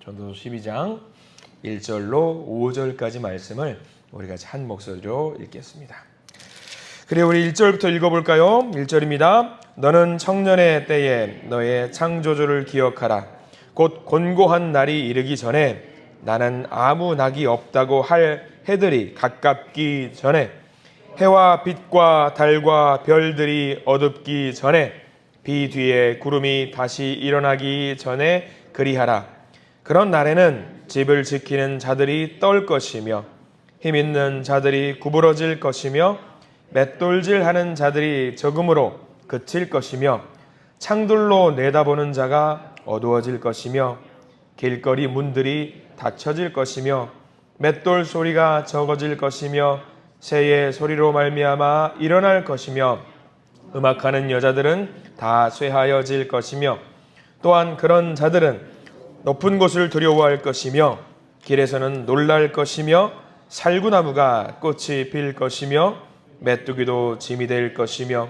전도서 12장 1절로 5절까지 말씀을 우리가 한 목소리로 읽겠습니다. 그리고 우리 1절부터 읽어볼까요? 1절입니다. 너는 청년의 때에 너의 창조주를 기억하라. 곧 곤고한 날이 이르기 전에 나는 아무 낙이 없다고 할 해들이 가깝기 전에 해와 빛과 달과 별들이 어둡기 전에 비 뒤에 구름이 다시 일어나기 전에 그리하라. 그런 날에는 집을 지키는 자들이 떨 것이며 힘 있는 자들이 구부러질 것이며 맷돌질하는 자들이 적음으로 그칠 것이며 창들로 내다보는 자가 어두워질 것이며 길거리 문들이 닫혀질 것이며 맷돌 소리가 적어질 것이며 새의 소리로 말미암아 일어날 것이며 음악하는 여자들은 다 쇠하여질 것이며 또한 그런 자들은 높은 곳을 두려워할 것이며 길에서는 놀랄 것이며 살구나무가 꽃이 필 것이며 메뚜기도 짐이 될 것이며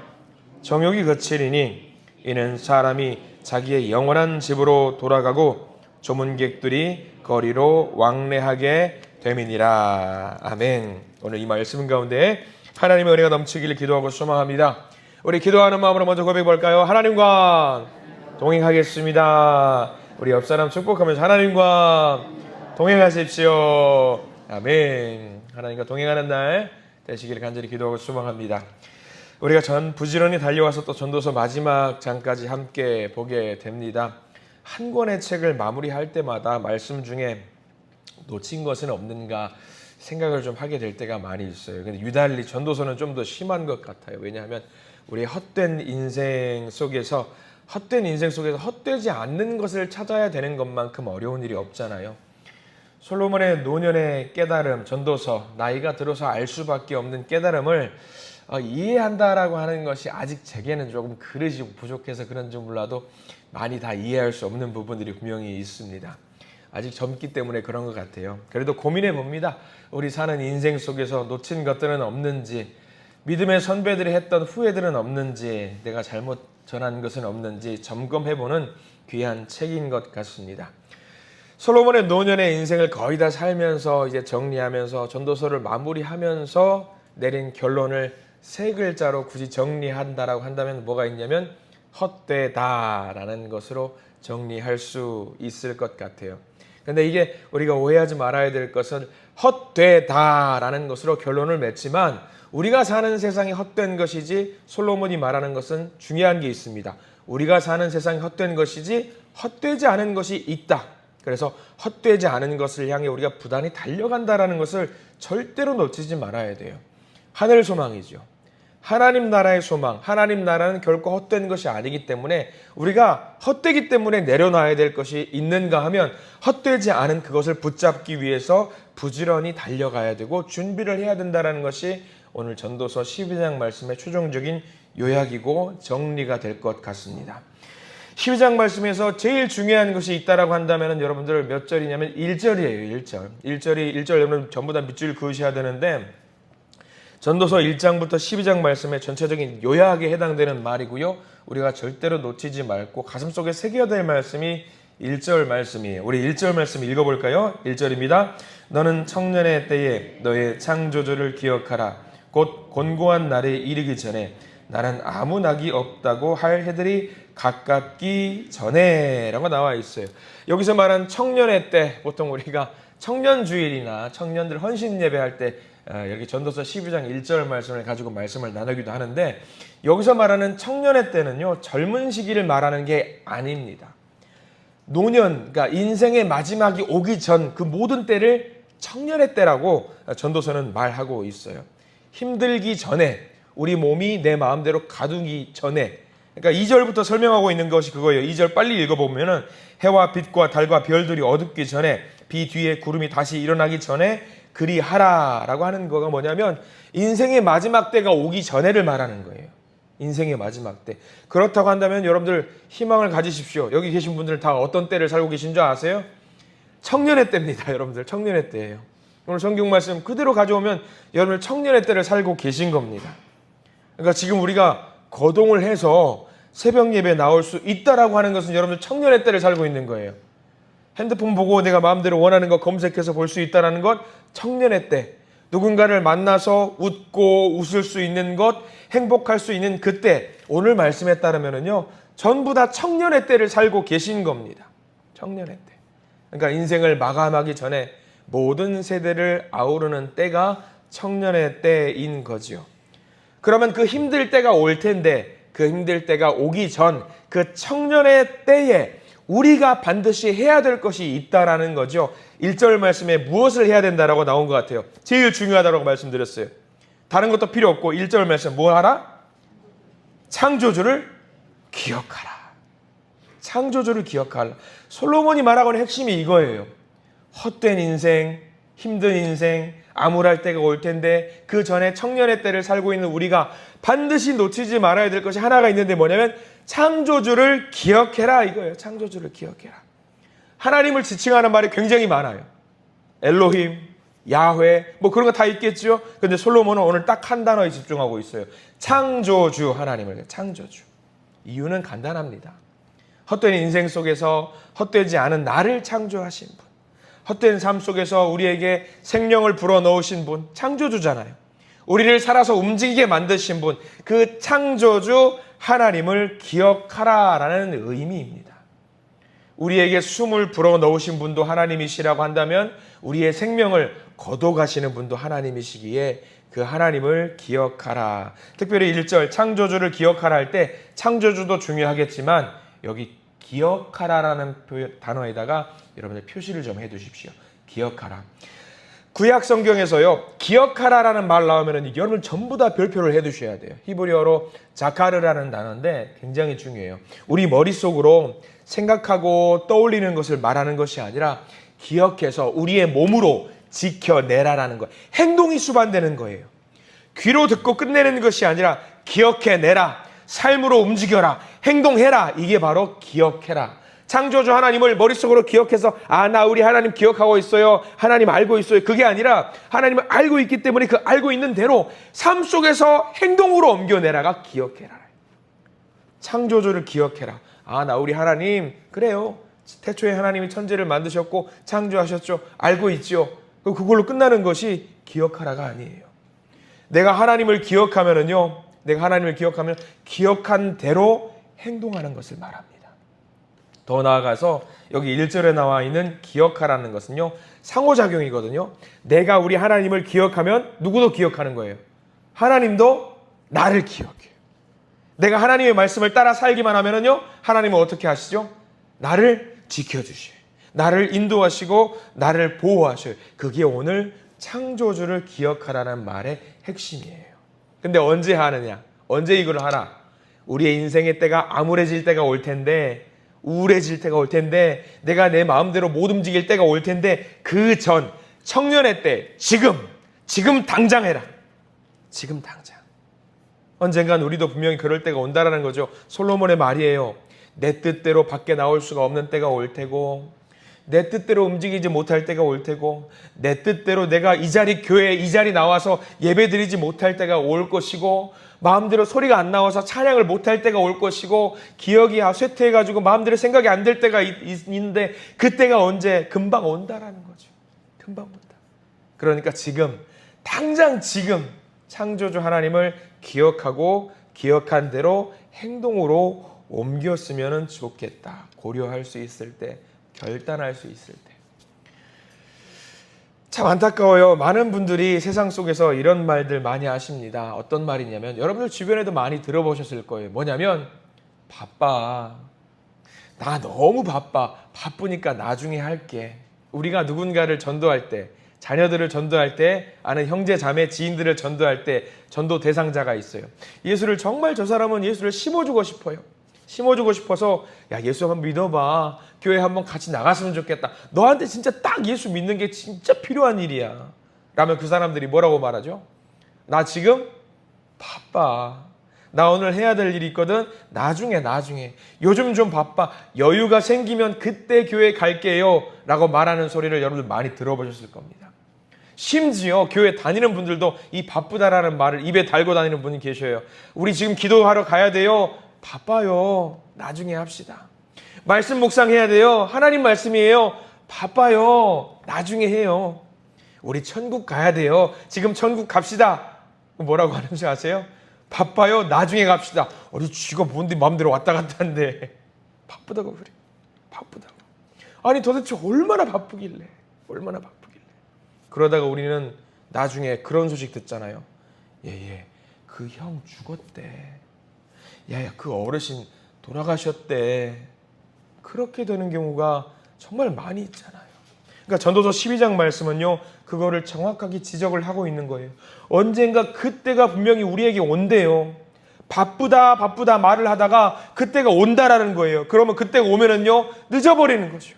정욕이 그치리니 이는 사람이 자기의 영원한 집으로 돌아가고 조문객들이 거리로 왕래하게 됨이니라. 아멘. 오늘 이 말씀 가운데 하나님의 은혜가 넘치기를 기도하고 소망합니다. 우리 기도하는 마음으로 먼저 고백해 볼까요? 하나님과 동행하겠습니다. 우리 옆 사람 축복하면서 하나님과 동행하십시오. 아멘. 하나님과 동행하는 날 되시기를 간절히 기도하고 소망합니다. 우리가 부지런히 달려와서 또 전도서 마지막 장까지 함께 보게 됩니다. 한 권의 책을 마무리할 때마다 말씀 중에 놓친 것은 없는가 생각을 좀 하게 될 때가 많이 있어요. 근데 유달리 전도서는 좀 더 심한 것 같아요. 왜냐하면 우리 헛된 인생 속에서 헛되지 않는 것을 찾아야 되는 것만큼 어려운 일이 없잖아요. 솔로몬의 노년의 깨달음, 전도서, 나이가 들어서 알 수밖에 없는 깨달음을 이해한다라고 하는 것이 아직 제게는 조금 그릇이 부족해서 그런지 몰라도 많이 다 이해할 수 없는 부분들이 분명히 있습니다. 아직 젊기 때문에 그런 것 같아요. 그래도 고민해 봅니다. 우리 사는 인생 속에서 놓친 것들은 없는지, 믿음의 선배들이 했던 후회들은 없는지, 내가 잘못 전한 것은 없는지 점검해보는 귀한 책인 것 같습니다. 솔로몬의 노년의 인생을 거의 다 살면서 이제 정리하면서 전도서를 마무리하면서 내린 결론을 세 글자로 굳이 정리한다라고 한다면 뭐가 있냐면 헛되다라는 것으로 정리할 수 있을 것 같아요. 근데 이게 우리가 오해하지 말아야 될 것은 헛되다라는 것으로 결론을 맺지만 우리가 사는 세상이 헛된 것이지 솔로몬이 말하는 것은 중요한 게 있습니다. 우리가 사는 세상이 헛된 것이지 헛되지 않은 것이 있다. 그래서 헛되지 않은 것을 향해 우리가 부단히 달려간다라는 것을 절대로 놓치지 말아야 돼요. 하늘 소망이죠. 하나님 나라의 소망, 하나님 나라는 결코 헛된 것이 아니기 때문에 우리가 헛되기 때문에 내려놔야 될 것이 있는가 하면 헛되지 않은 그것을 붙잡기 위해서 부지런히 달려가야 되고 준비를 해야 된다는 것이 오늘 전도서 12장 말씀의 최종적인 요약이고 정리가 될 것 같습니다. 12장 말씀에서 제일 중요한 것이 있다라고 한다면 여러분들 몇 절이냐면 1절이에요. 1절 여러분 전부 다 밑줄 그으셔야 되는데 전도서 1장부터 12장 말씀의 전체적인 요약에 해당되는 말이고요. 우리가 절대로 놓치지 말고 가슴속에 새겨야 될 말씀이 1절 말씀이에요. 우리 1절 말씀 읽어볼까요? 1절입니다. 너는 청년의 때에 너의 창조주를 기억하라. 곧 곤고한 날에 이르기 전에 나는 아무 낙이 없다고 할 해들이 가깝기 전에 라고 나와 있어요. 여기서 말한 청년의 때, 보통 우리가 청년주일이나 청년들 헌신 예배할 때 여기 전도서 12장 1절 말씀을 가지고 말씀을 나누기도 하는데 여기서 말하는 청년의 때는요, 젊은 시기를 말하는 게 아닙니다. 노년, 그러니까 인생의 마지막이 오기 전 그 모든 때를 청년의 때라고 전도서는 말하고 있어요. 힘들기 전에, 우리 몸이 내 마음대로 가두기 전에, 그러니까 2절부터 설명하고 있는 것이 그거예요. 2절 빨리 읽어보면은 해와 빛과 달과 별들이 어둡기 전에 비 뒤에 구름이 다시 일어나기 전에 그리하라라고 하는 거가 뭐냐면 인생의 마지막 때가 오기 전에를 말하는 거예요. 인생의 마지막 때. 그렇다고 한다면 여러분들 희망을 가지십시오. 여기 계신 분들은 다 어떤 때를 살고 계신 줄 아세요? 청년의 때입니다. 여러분들 청년의 때예요. 오늘 성경 말씀 그대로 가져오면 여러분들 청년의 때를 살고 계신 겁니다. 그러니까 지금 우리가 거동을 해서 새벽 예배에 나올 수 있다라고 하는 것은 여러분들 청년의 때를 살고 있는 거예요. 핸드폰 보고 내가 마음대로 원하는 거 검색해서 볼 수 있다는 것, 청년의 때, 누군가를 만나서 웃고 웃을 수 있는 것, 행복할 수 있는 그때, 오늘 말씀에 따르면은요, 전부 다 청년의 때를 살고 계신 겁니다. 청년의 때. 그러니까 인생을 마감하기 전에 모든 세대를 아우르는 때가 청년의 때인 거지요. 그러면 그 힘들 때가 올 텐데, 그 힘들 때가 오기 전 그 청년의 때에 우리가 반드시 해야 될 것이 있다라는 거죠. 1절 말씀에 무엇을 해야 된다라고 나온 것 같아요. 제일 중요하다고 말씀드렸어요. 다른 것도 필요 없고 1절 말씀 뭐 하라? 창조주를 기억하라. 창조주를 기억하라. 솔로몬이 말하고 있는 핵심이 이거예요. 헛된 인생, 힘든 인생, 암울할 때가 올 텐데 그 전에 청년의 때를 살고 있는 우리가 반드시 놓치지 말아야 될 것이 하나가 있는데 뭐냐면 창조주를 기억해라 이거예요. 창조주를 기억해라. 하나님을 지칭하는 말이 굉장히 많아요. 엘로힘, 야훼 뭐 그런 거 다 있겠죠. 근데 솔로몬은 오늘 딱 한 단어에 집중하고 있어요. 창조주 하나님을. 창조주. 이유는 간단합니다. 헛된 인생 속에서 헛되지 않은 나를 창조하신 분, 헛된 삶 속에서 우리에게 생명을 불어넣으신 분, 창조주잖아요. 우리를 살아서 움직이게 만드신 분, 그 창조주 하나님을 기억하라라는 의미입니다. 우리에게 숨을 불어넣으신 분도 하나님이시라고 한다면 우리의 생명을 거둬가시는 분도 하나님이시기에 그 하나님을 기억하라. 특별히 1절 창조주를 기억하라 할 때 창조주도 중요하겠지만 여기 기억하라라는 단어에다가 여러분들 표시를 좀 해두십시오. 기억하라. 구약 성경에서요, 기억하라라는 말 나오면 여러분 전부 다 별표를 해두셔야 돼요. 히브리어로 자카르라는 단어인데 굉장히 중요해요. 우리 머릿속으로 생각하고 떠올리는 것을 말하는 것이 아니라 기억해서 우리의 몸으로 지켜내라라는 거예요. 행동이 수반되는 거예요. 귀로 듣고 끝내는 것이 아니라 기억해내라. 삶으로 움직여라. 행동해라. 이게 바로 기억해라. 창조주 하나님을 머릿속으로 기억해서 나 우리 하나님 기억하고 있어요. 하나님 알고 있어요. 그게 아니라 하나님을 알고 있기 때문에 그 알고 있는 대로 삶 속에서 행동으로 옮겨내라가 기억해라. 창조주를 기억해라. 나 우리 하나님 그래요. 태초에 하나님이 천지를 만드셨고 창조하셨죠. 알고 있죠. 그걸로 끝나는 것이 기억하라가 아니에요. 내가 하나님을 기억하면은요. 내가 하나님을 기억하면 기억한 대로 행동하는 것을 말합니다. 더 나아가서 여기 1절에 나와 있는 기억하라는 것은요. 상호작용이거든요. 내가 우리 하나님을 기억하면 누구도 기억하는 거예요. 하나님도 나를 기억해요. 내가 하나님의 말씀을 따라 살기만 하면은요. 하나님은 어떻게 하시죠? 나를 지켜주셔요. 나를 인도하시고 나를 보호하셔요. 그게 오늘 창조주를 기억하라는 말의 핵심이에요. 근데 언제 하느냐? 언제 이걸 하라? 우리의 인생의 때가 암울해질 때가 올 텐데 우울해질 때가 올 텐데 내가 내 마음대로 못 움직일 때가 올 텐데 그 전 청년의 때 지금 당장 해라. 지금 당장. 언젠간 우리도 분명히 그럴 때가 온다라는 거죠. 솔로몬의 말이에요. 내 뜻대로 밖에 나올 수가 없는 때가 올 테고 내 뜻대로 움직이지 못할 때가 올 테고 내 뜻대로 내가 이 자리 교회에 이 자리 나와서 예배드리지 못할 때가 올 것이고 마음대로 소리가 안 나와서 찬양을 못할 때가 올 것이고 기억이 쇠퇴해가지고 마음대로 생각이 안 될 때가 있는데 그때가 언제? 금방 온다라는 거죠. 금방 온다. 그러니까 당장 지금 창조주 하나님을 기억하고 기억한 대로 행동으로 옮겼으면 좋겠다. 고려할 수 있을 때, 결단할 수 있을 때. 참 안타까워요. 많은 분들이 세상 속에서 이런 말들 많이 하십니다. 어떤 말이냐면 여러분들 주변에도 많이 들어보셨을 거예요. 뭐냐면 바빠. 나 너무 바빠. 바쁘니까 나중에 할게. 우리가 누군가를 전도할 때, 자녀들을 전도할 때, 아는 형제, 자매, 지인들을 전도할 때 전도 대상자가 있어요. 예수를 정말 저 사람은 예수를 심어주고 싶어요. 심어주고 싶어서 야 예수 한번 믿어봐. 교회 한번 같이 나갔으면 좋겠다. 너한테 진짜 딱 예수 믿는 게 진짜 필요한 일이야. 라면 그 사람들이 뭐라고 말하죠? 나 지금 바빠. 나 오늘 해야 될 일이 있거든. 나중에. 요즘 좀 바빠. 여유가 생기면 그때 교회 갈게요. 라고 말하는 소리를 여러분들 많이 들어보셨을 겁니다. 심지어 교회 다니는 분들도 이 바쁘다라는 말을 입에 달고 다니는 분이 계셔요. 우리 지금 기도하러 가야 돼요. 바빠요. 나중에 합시다. 말씀 묵상해야 돼요. 하나님 말씀이에요. 바빠요. 나중에 해요. 우리 천국 가야 돼요. 지금 천국 갑시다. 뭐라고 하는지 아세요? 바빠요. 나중에 갑시다. 우리 쥐가 뭔데 마음대로 왔다 갔다 하는데 바쁘다고 그래. 바쁘다고. 아니 도대체 얼마나 바쁘길래. 얼마나 바쁘길래. 그러다가 우리는 나중에 그런 소식 듣잖아요. 예. 그 형 죽었대. 야야 그 어르신 돌아가셨대. 그렇게 되는 경우가 정말 많이 있잖아요. 그러니까 전도서 12장 말씀은요. 그거를 정확하게 지적을 하고 있는 거예요. 언젠가 그때가 분명히 우리에게 온대요. 바쁘다 말을 하다가 그때가 온다라는 거예요. 그러면 그때가 오면은요. 늦어버리는 거죠.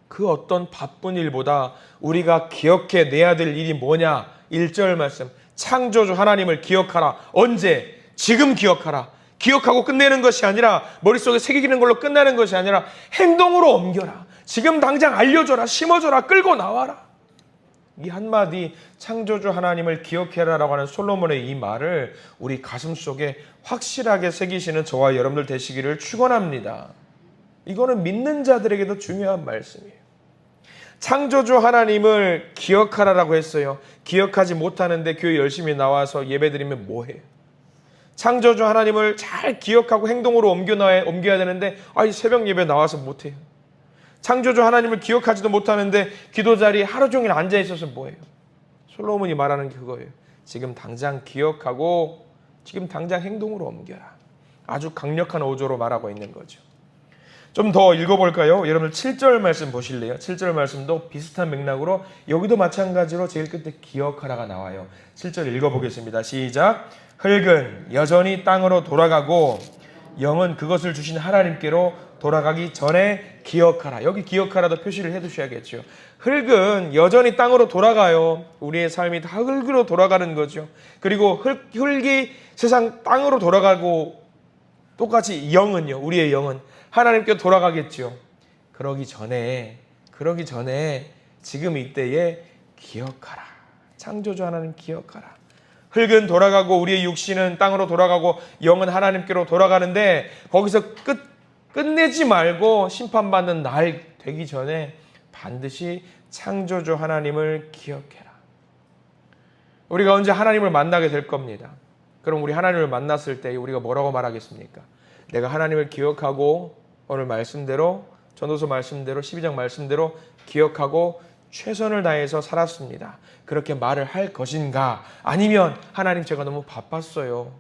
그 어떤 바쁜 일보다 우리가 기억해내야 될 일이 뭐냐? 1절 말씀. 창조주 하나님을 기억하라. 언제? 지금 기억하라. 기억하고 끝내는 것이 아니라 머릿속에 새기는 걸로 끝나는 것이 아니라 행동으로 옮겨라. 지금 당장 알려줘라. 심어줘라. 끌고 나와라. 이 한마디 창조주 하나님을 기억해라라고 하는 솔로몬의 이 말을 우리 가슴속에 확실하게 새기시는 저와 여러분들 되시기를 축원합니다. 이거는 믿는 자들에게도 중요한 말씀이에요. 창조주 하나님을 기억하라라고 했어요. 기억하지 못하는데 교회 열심히 나와서 예배드리면 뭐해요? 창조주 하나님을 잘 기억하고 행동으로 옮겨야 되는데 새벽 예배 나와서 못해요. 창조주 하나님을 기억하지도 못하는데 기도 자리에 하루 종일 앉아 있어서 뭐해요? 솔로몬이 말하는 게 그거예요. 지금 당장 기억하고 지금 당장 행동으로 옮겨라. 아주 강력한 어조로 말하고 있는 거죠. 좀 더 읽어볼까요? 여러분들 7절 말씀 보실래요? 7절 말씀도 비슷한 맥락으로 여기도 마찬가지로 제일 끝에 기억하라가 나와요. 7절 읽어보겠습니다. 시작. 흙은 여전히 땅으로 돌아가고 영은 그것을 주신 하나님께로 돌아가기 전에 기억하라. 여기 기억하라도 표시를 해두셔야겠죠. 흙은 여전히 땅으로 돌아가요. 우리의 삶이 다 흙으로 돌아가는 거죠. 그리고 흙이 세상 땅으로 돌아가고 똑같이 영은요. 우리의 영은 하나님께 돌아가겠죠. 그러기 전에 지금 이때에 기억하라. 창조주 하나님 기억하라. 흙은 돌아가고 우리의 육신은 땅으로 돌아가고 영은 하나님께로 돌아가는데 거기서 끝내지 말고 심판받는 날 되기 전에 반드시 창조주 하나님을 기억해라. 우리가 언제 하나님을 만나게 될 겁니다. 그럼 우리 하나님을 만났을 때 우리가 뭐라고 말하겠습니까? 내가 하나님을 기억하고 오늘 말씀대로 전도서 말씀대로 12장 말씀대로 기억하고 최선을 다해서 살았습니다. 그렇게 말을 할 것인가? 아니면 하나님 제가 너무 바빴어요.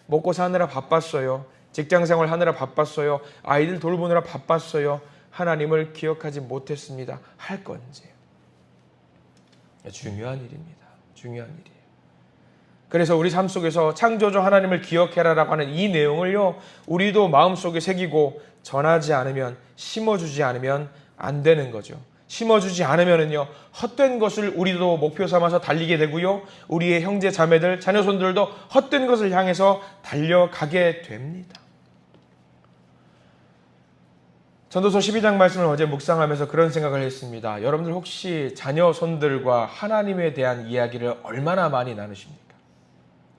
먹고 사느라 바빴어요. 직장생활 하느라 바빴어요. 아이들 돌보느라 바빴어요. 하나님을 기억하지 못했습니다. 할 건지. 중요한 일입니다. 중요한 일이에요. 그래서 우리 삶 속에서 창조주 하나님을 기억해라라고 하는 이 내용을요. 우리도 마음속에 새기고 전하지 않으면 심어주지 않으면 안 되는 거죠. 심어주지 않으면은요 헛된 것을 우리도 목표 삼아서 달리게 되고요. 우리의 형제 자매들 자녀손들도 헛된 것을 향해서 달려가게 됩니다. 전도서 12장 말씀을 어제 묵상하면서 그런 생각을 했습니다. 여러분들 혹시 자녀손들과 하나님에 대한 이야기를 얼마나 많이 나누십니까?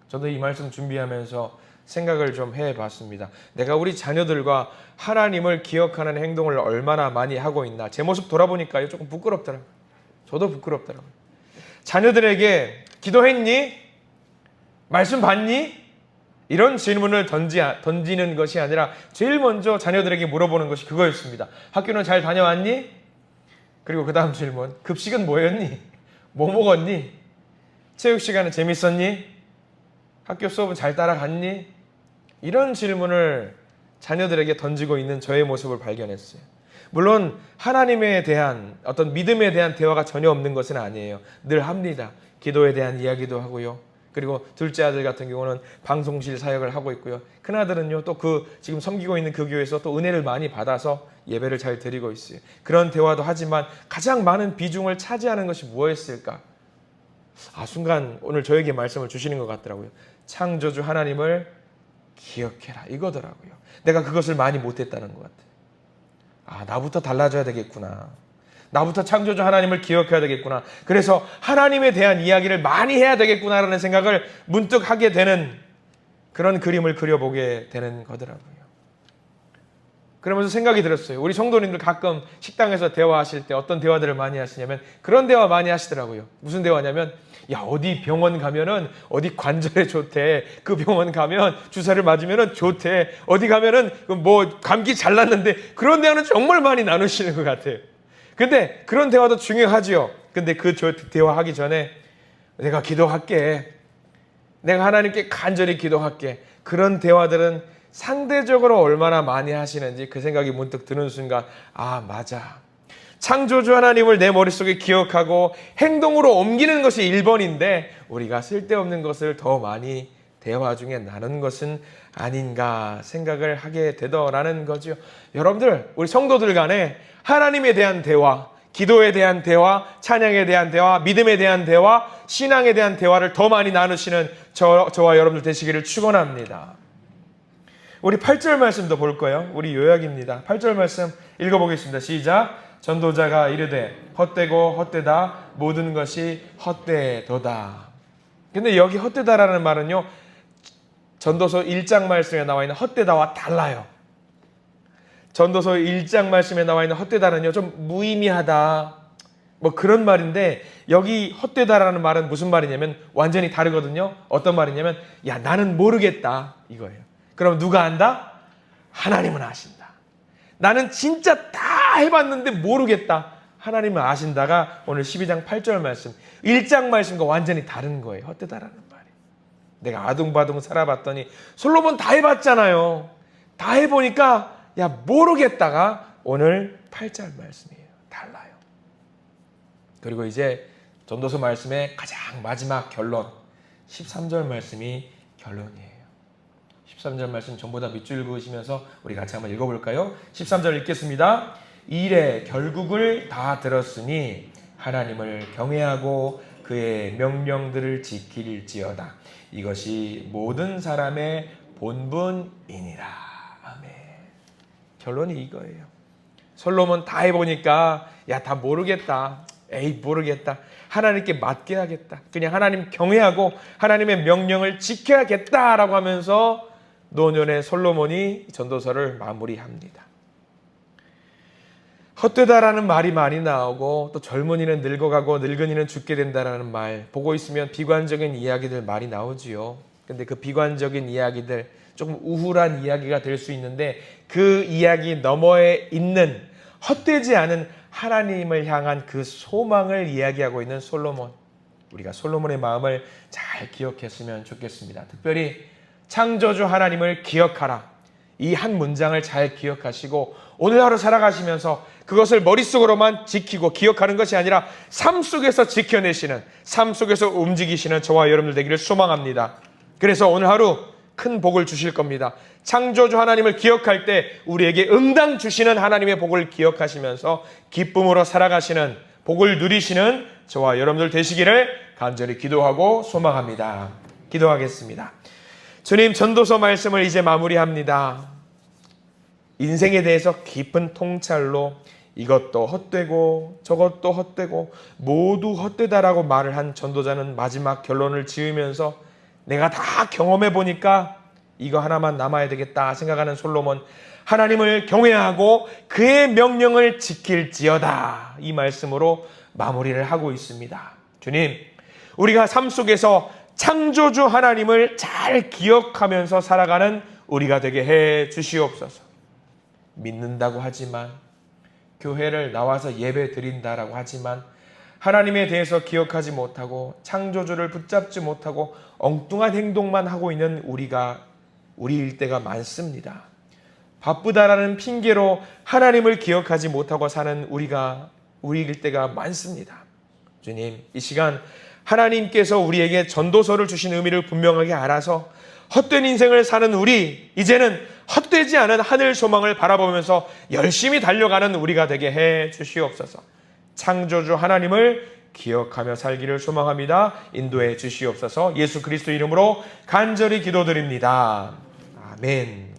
저도 이 말씀 준비하면서 생각을 좀 해봤습니다. 내가 우리 자녀들과 하나님을 기억하는 행동을 얼마나 많이 하고 있나. 제 모습 돌아보니까요 조금 부끄럽더라고요. 저도 부끄럽더라고요. 자녀들에게 기도했니? 말씀 받니? 이런 질문을 던지는 것이 아니라 제일 먼저 자녀들에게 물어보는 것이 그거였습니다. 학교는 잘 다녀왔니? 그리고 그 다음 질문. 급식은 뭐였니? 뭐 먹었니? 체육 시간은 재밌었니? 학교 수업은 잘 따라갔니? 이런 질문을 자녀들에게 던지고 있는 저의 모습을 발견했어요. 물론 하나님에 대한 어떤 믿음에 대한 대화가 전혀 없는 것은 아니에요. 늘 합니다. 기도에 대한 이야기도 하고요. 그리고 둘째 아들 같은 경우는 방송실 사역을 하고 있고요. 큰아들은요 또 지금 섬기고 있는 그 교회에서 또 은혜를 많이 받아서 예배를 잘 드리고 있어요. 그런 대화도 하지만 가장 많은 비중을 차지하는 것이 무엇일까? 순간 오늘 저에게 말씀을 주시는 것 같더라고요. 창조주 하나님을 기억해라 이거더라고요. 내가 그것을 많이 못했다는 것 같아요. 나부터 달라져야 되겠구나. 나부터 창조주 하나님을 기억해야 되겠구나. 그래서 하나님에 대한 이야기를 많이 해야 되겠구나라는 생각을 문득 하게 되는 그런 그림을 그려보게 되는 거더라고요. 그러면서 생각이 들었어요. 우리 성도님들 가끔 식당에서 대화하실 때 어떤 대화들을 많이 하시냐면 그런 대화 많이 하시더라고요. 무슨 대화냐면 야, 어디 병원 가면은 어디 관절에 좋대. 그 병원 가면 주사를 맞으면은 좋대. 어디 가면은 뭐 감기 잘 낫는데, 그런 대화는 정말 많이 나누시는 것 같아요. 근데 그런 대화도 중요하지요. 근데 그 대화하기 전에 내가 기도할게. 내가 하나님께 간절히 기도할게. 그런 대화들은 상대적으로 얼마나 많이 하시는지 그 생각이 문득 드는 순간, 아, 맞아. 창조주 하나님을 내 머릿속에 기억하고 행동으로 옮기는 것이 1번인데 우리가 쓸데없는 것을 더 많이 대화 중에 나눈 것은 아닌가 생각을 하게 되더라는 거죠. 여러분들, 우리 성도들 간에 하나님에 대한 대화, 기도에 대한 대화, 찬양에 대한 대화, 믿음에 대한 대화, 신앙에 대한 대화를 더 많이 나누시는 저와 여러분들 되시기를 축원합니다. 우리 8절 말씀도 볼 거예요. 우리 요약입니다. 8절 말씀 읽어보겠습니다. 시작. 전도자가 이르되 헛되고 헛되다 모든 것이 헛되도다. 근데 여기 헛되다라는 말은요, 전도서 1장 말씀에 나와 있는 헛되다와 달라요. 전도서 1장 말씀에 나와 있는 헛되다는요, 좀 무의미하다 뭐 그런 말인데, 여기 헛되다라는 말은 무슨 말이냐면 완전히 다르거든요. 어떤 말이냐면 야, 나는 모르겠다 이거예요. 그럼 누가 안다? 하나님은 아신다. 나는 진짜 다 해봤는데 모르겠다. 하나님은 아신다가 오늘 12장 8절 말씀, 1장 말씀과 완전히 다른 거예요. 헛되다라는 말이. 내가 아둥바둥 살아봤더니 솔로몬 다 해봤잖아요. 다 해보니까 야, 모르겠다가 오늘 8절 말씀이에요. 달라요. 그리고 이제 전도서 말씀의 가장 마지막 결론, 13절 말씀이 결론이에요. 13절 말씀 전부 다 밑줄 그으시면서 우리 같이 한번 읽어볼까요? 13절 읽겠습니다. 이래 결국을 다 들었으니 하나님을 경외하고 그의 명령들을 지킬지어다. 이것이 모든 사람의 본분이니라. 아멘. 결론이 이거예요. 솔로몬 다 해보니까 야, 다 모르겠다. 에이, 모르겠다. 하나님께 맡겨야겠다. 그냥 하나님 경외하고 하나님의 명령을 지켜야겠다라고 하면서 노년의 솔로몬이 전도서를 마무리합니다. 헛되다라는 말이 많이 나오고, 또 젊은이는 늙어가고 늙은이는 죽게 된다라는 말, 보고 있으면 비관적인 이야기들 많이 나오지요. 근데 그 비관적인 이야기들, 조금 우울한 이야기가 될 수 있는데 그 이야기 너머에 있는 헛되지 않은 하나님을 향한 그 소망을 이야기하고 있는 솔로몬. 우리가 솔로몬의 마음을 잘 기억했으면 좋겠습니다. 특별히 창조주 하나님을 기억하라. 이 한 문장을 잘 기억하시고 오늘 하루 살아가시면서 그것을 머릿속으로만 지키고 기억하는 것이 아니라 삶 속에서 지켜내시는, 삶 속에서 움직이시는 저와 여러분들 되기를 소망합니다. 그래서 오늘 하루 큰 복을 주실 겁니다. 창조주 하나님을 기억할 때 우리에게 응당 주시는 하나님의 복을 기억하시면서 기쁨으로 살아가시는, 복을 누리시는 저와 여러분들 되시기를 간절히 기도하고 소망합니다. 기도하겠습니다. 주님, 전도서 말씀을 이제 마무리합니다. 인생에 대해서 깊은 통찰로 이것도 헛되고 저것도 헛되고 모두 헛되다라고 말을 한 전도자는 마지막 결론을 지으면서 내가 다 경험해 보니까 이거 하나만 남아야 되겠다 생각하는 솔로몬, 하나님을 경외하고 그의 명령을 지킬지어다, 이 말씀으로 마무리를 하고 있습니다. 주님, 우리가 삶 속에서 창조주 하나님을 잘 기억하면서 살아가는 우리가 되게 해 주시옵소서. 믿는다고 하지만, 교회를 나와서 예배 드린다라고 하지만 하나님에 대해서 기억하지 못하고 창조주를 붙잡지 못하고 엉뚱한 행동만 하고 있는 우리일 때가 많습니다. 바쁘다라는 핑계로 하나님을 기억하지 못하고 사는 우리일 때가 많습니다. 주님, 이 시간 하나님께서 우리에게 전도서를 주신 의미를 분명하게 알아서 헛된 인생을 사는 우리, 이제는 헛되지 않은 하늘 소망을 바라보면서 열심히 달려가는 우리가 되게 해 주시옵소서. 창조주 하나님을 기억하며 살기를 소망합니다. 인도해 주시옵소서. 예수 그리스도 이름으로 간절히 기도드립니다. 아멘.